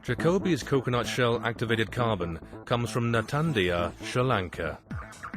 Jacobi's coconut shell activated carbon comes from Natandya, Sri Lanka.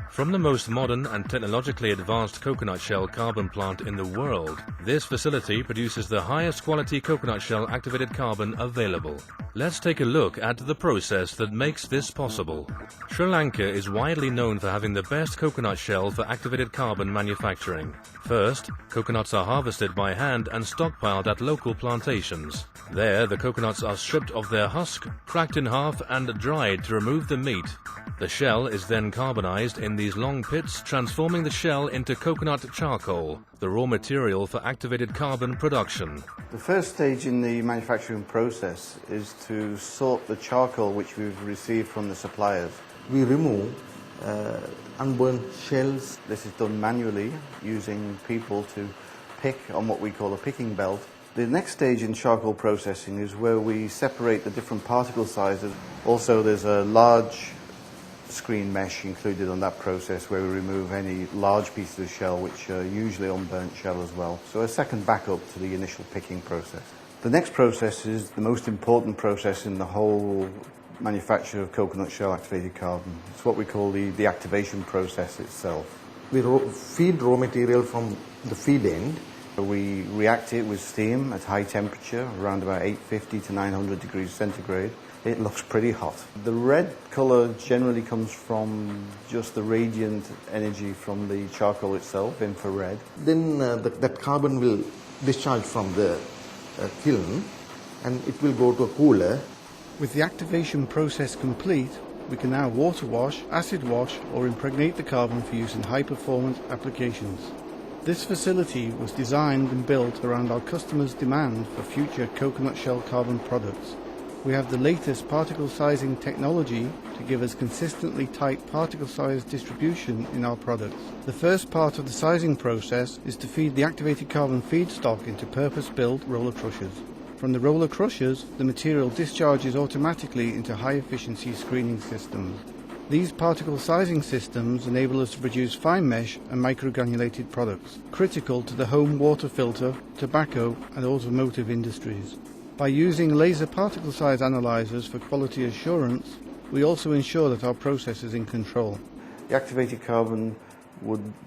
From the most modern and technologically advanced coconut shell carbon plant in the world, this facility produces the highest quality coconut shell activated carbon available. Let's take a look at the process that makes this possible. Sri Lanka is widely known for having the best coconut shell for activated carbon manufacturing. First, coconuts are harvested by hand and stockpiled at local plantations. There, the coconuts are stripped of their husk, cracked in half and dried to remove the meat. The shell is then carbonized in these long pits, transforming the shell into coconut charcoal, the raw material for activated carbon production. The first stage in the manufacturing process is to sort the charcoal which we've received from the suppliers. We remove unburnt shells. This is done manually using people to pick on what we call a picking belt. The next stage in charcoal processing is where we separate the different particle sizes. Also, there's a large screen mesh included on that process where we remove any large pieces of shell, which are usually unburnt shell as well. So a second backup to the initial picking process. The next process is the most important process in the whole manufacture of coconut shell activated carbon. It's what we call the activation process itself. We feed raw material from the feed end. We react it with steam at high temperature, around about 850 to 900 degrees centigrade. It looks pretty hot. The red colour generally comes from just the radiant energy from the charcoal itself, infrared. Then that carbon will discharge from the kiln and it will go to a cooler. With the activation process complete, we can now water wash, acid wash or impregnate the carbon for use in high-performance applications. This facility was designed and built around our customers' demand for future coconut shell carbon products. We have the latest particle sizing technology to give us consistently tight particle size distribution in our products. The first part of the sizing process is to feed the activated carbon feedstock into purpose-built roller crushers. From the roller crushers, the material discharges automatically into high-efficiency screening systems. These particle sizing systems enable us to produce fine mesh and microgranulated products, critical to the home water filter, tobacco and automotive industries. By using laser particle size analyzers for quality assurance, we also ensure that our process is in control. The activated carbon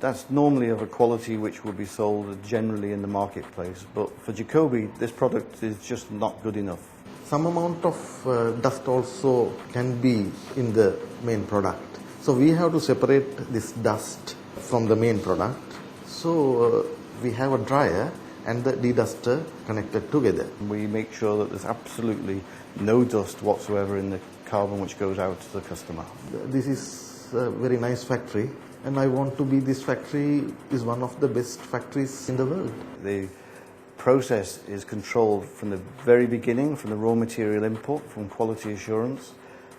that's normally of a quality which would be sold generally in the marketplace, but for Jacobi this product is just not good enough. Some amount of dust also can be in the main product. So we have to separate this dust from the main product. So we have a dryer and the deduster connected together. We make sure that there's absolutely no dust whatsoever in the carbon which goes out to the customer. This is a very nice factory and I want to be this factory is one of the best factories in the world. The process is controlled from the very beginning, from the raw material input, from quality assurance,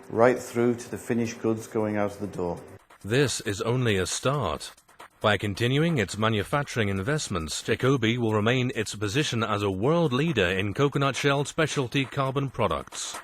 right through to the finished goods going out of the door. This is only a start. By continuing its manufacturing investments, Jacobi will remain its position as a world leader in coconut shell specialty carbon products.